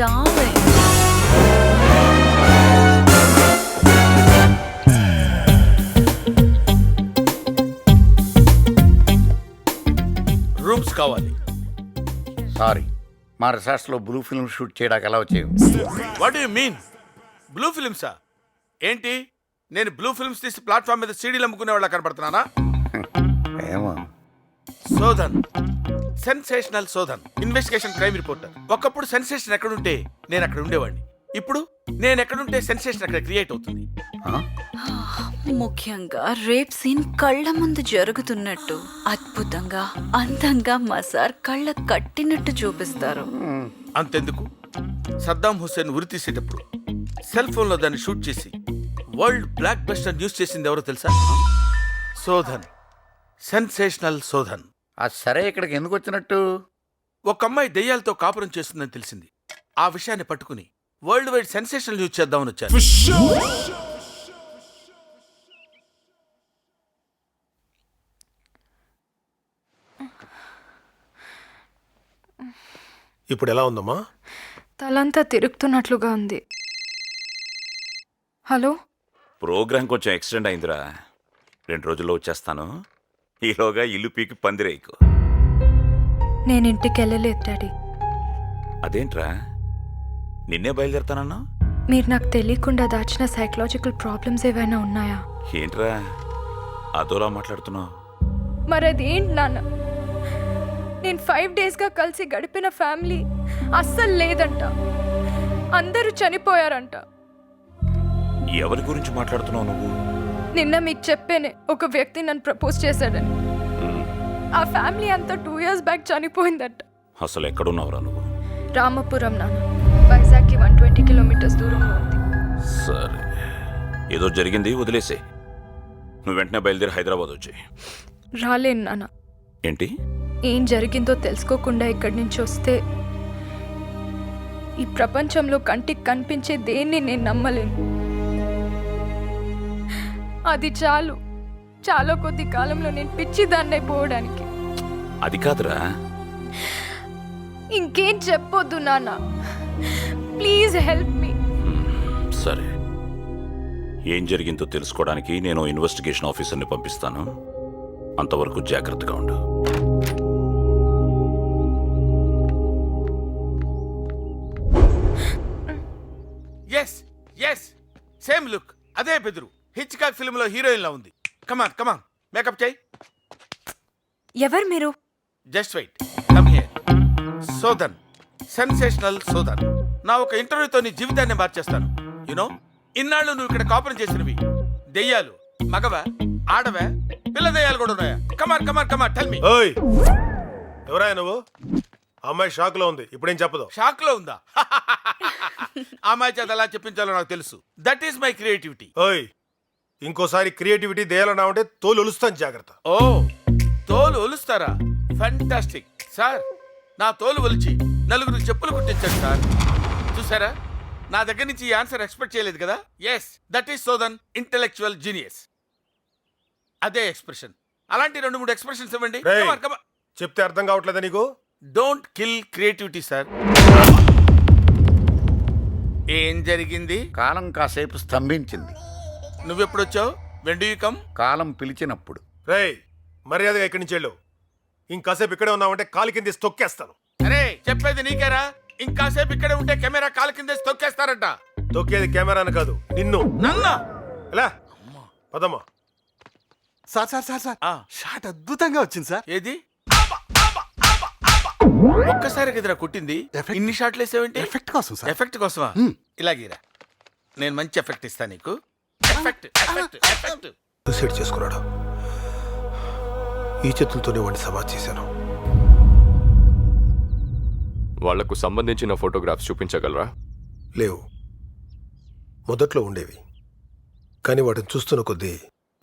Darling. Rooms కావాలి. Sorry, మా రిసార్ట్స్లో blue film shoot చేయడానికి ఎలా వచ్చేవి? వాట్ యు మీన్ బ్లూ ఫిల్మ్సా? ఏంటి నేను బ్లూ ఫిల్మ్స్ తీసి ప్లాట్ఫామ్ మీద సీడీలు అమ్ముకునే వాళ్ళ కనపడుతున్నానా? ఏమో. Sodhan, sensational Sodhan, investigation crime reporter. ఒకప్పుడు సెన్సేషన్ ఎక్కడుంటే నేను అక్కడ ఉండేవాడిని. ఇప్పుడు నేను ఎక్కడుంటే సెన్సేషన్ అక్కడ క్రియేట్ అవుతుంది. ముఖ్యంగా రేప్ సీన్ కళ్ళ ముందు జరుగుతున్నట్టు అద్భుతంగా అందంగా మా సార్ కళ్ళ కట్టినట్టు చూపిస్తారు. అంతెందుకు, సద్దాం హుస్సేన్ ఉరి తీసేటప్పుడు సెల్ ఫోన్ లో దాన్ని షూట్ చేసి వరల్డ్ బ్లాక్ బస్టర్ న్యూస్ చేసింది ఎవరో తెలుసా? శోధన్, సెన్సేషనల్ శోధన్. అది సరే, ఇక్కడికి ఎందుకు వచ్చినట్టు? ఒక అమ్మాయి దెయ్యాలతో కాపురం చేస్తుందని తెలిసింది. ఆ విషయాన్ని పట్టుకుని వరల్డ్ వైడ్ సెన్సేషనల్ న్యూస్ చేద్దామని వచ్చాను. ఇప్పుడు ఎలా ఉందమ్మా? తలంతా తిరుగుతున్నట్లుగా ఉంది. హలో, ప్రోగ్రాం కొంచెం ఎక్స్టెండ్ అయిందిరా. 2 రోజుల్లో వచ్చేస్తాను. ఈలోగా ఇల్లు పీకి పందిరేయకు. నేను ఇంటికి వెళ్ళలేదు డాడీ. అదేంట్రా, నిన్నే బయలుదేరుతానన్నా? మీరు నాకు తెలియకుండా దాచిన సైకలాజికల్ ప్రాబ్లమ్స్ ఏవైనా ఉన్నాయా? ఏంట్రా అదోలా మాట్లాడుతున్నావు? మరి అదేంటి నాన్న? నేను 5 డేస్గా కలిసి గడిపిన ఫ్యామిలీ అస్సలు లేదంట. అందరూ చనిపోయారంట. ఎవరి గురించి మాట్లాడుతున్నావు నువ్వు? నిన్న మీకు చెప్పేనే ఒక వ్యక్తి నన్ను ప్రపోజ్ చేశాడని. ఆ ఫ్యామిలీ అంతా 2 years బ్యాక్ చనిపోయిందట. అసలు ఎక్కడున్నావురా నువ్వు? రామపురం నాన్న, వైజాగ్కి 120 kilometers దూరంలో ఉంది. సరే, ఏదో జరిగింది, వదిలేసే. నువ్వు వెంటనే బయలుదేరి హైదరాబాద్ వచ్చి. రాలేను నాన్న. ఏంటి? ఏం జరిగిందో తెలుసుకోకుండా ఇక్కడి నుంచి వస్తే ఈ ప్రపంచంలో కంటికి కనిపించే దేన్ని నేను నమ్మలేను. అది చాలు, చాలా కొద్ది కాలంలో నేను పిచ్చిదాన్ని అయిపోవడానికి. అది కాదురా. ఇంకేం చెప్పొద్దు నాన్న, ప్లీజ్ హెల్ప్ మీ. సరే, ఏం జరిగిందో తెలుసుకోవడానికి నేను ఇన్వెస్టిగేషన్ ఆఫీసర్ని పంపిస్తాను. అంతవరకు జాగ్రత్తగా ఉండు. ఎస్ ఎస్, సేమ్ లుక్, అదే బెదురు. హిచ్కాక్ ఫిల్మ్ లో హీరోయిన్ లా ఉంది. కమాన్ కమాన్, మేకప్ చేయి. ఎవరు మీరు? Just wait, come here. Shodhan, sensational Shodhan. నా ఒక ఇంటర్వ్యూతో నీ జీవితాన్ని మార్చేస్తాను. యునో, ఇన్నాళ్ళు నువ్వు ఇక్కడ కాపురం చేసినవి దెయ్యాలు మగవా, ఆడవా, పిల్ల దెయ్యాలు కూడా ఉన్నాయా? కమాన్ కమాన్ కమాన్, టెల్ మీ. ఓయ్, ఎవరా నువ్వు? అమ్మాయి షాక్ లో ఉంది, ఇప్పుడేం చెప్పదు. షాక్ లో ఉందా? అమ్మాయి చేత ఎలా చెప్పించాలో నాకు తెలుసు. That is my creativity. ఓయ్, ఇంకోసారి క్రియేటివిటీ దేయాలన్నా ఉంటే తోలు ఒలుస్తాను, జాగ్రత్త. ఓ, తోలు ఒలుస్తారా? Fantastic sir. నా తోలు ఒలిచి నలుగురు చెప్పులు కుట్టించాడు సార్. చూసారా, నా దగ్గర నుంచి ఈ ఆన్సర్ ఎక్స్పెక్ట్ చేయలేదు కదా. Yes, that is Shodhan, intellectual genius. అదే ఎక్స్ప్రెషన్. అలాంటి 2-3 ఎక్స్ప్రెషన్స్ ఇవ్వండి. రేయ్, చెప్తే అర్థం కావట్లేదా నీకు? Don't kill creativity sir. ఏం జరిగింది? కాలం కాసేపు స్తంభించింది. నువ్వెప్పుడొచ్చావు? When do you come? కాలం పిలిచినప్పుడు. రేయ్, మర్యాదగా ఇక్కడి నుంచి వెళ్ళు. ఇంకాసేపు ఇక్కడే ఉన్నావంటే కాలు కింద తొక్కేస్తాను. అరే, చెప్పేది నీకేరా? ఇంకాసేపు ఇక్కడే ఉంటే కెమెరా కాలు కింద తొక్కేస్తారంట. తొక్కేది కెమెరాను కాదు, నిన్ను. నన్నా? ఎలా పదమ్మా. Sir sir sir sir, shot అద్భుతంగా వచ్చింది సార్. ఏది? ఒక్కసారి కదరా కొట్టింది, ఎఫెక్ట్. ఇన్ని షాట్లు వేసావేంటి? ఎఫెక్ట్ కోసం సార్. ఎఫెక్ట్ కోసమా? ఇలాగీరా, నేను మంచి ఎఫెక్ట్ ఇస్తా నీకు. Effect effect effect. సూసైడ్ చేసుకున్నాడు. ఈ చేతులతోనే వాడిని సమాధి చేశాను. వాళ్లకు సంబంధించిన ఫోటోగ్రాఫ్స్ చూపించగలరా? లేవు, మొదట్లో ఉండేవి, కానీ వాటిని చూస్తున్న కొద్దీ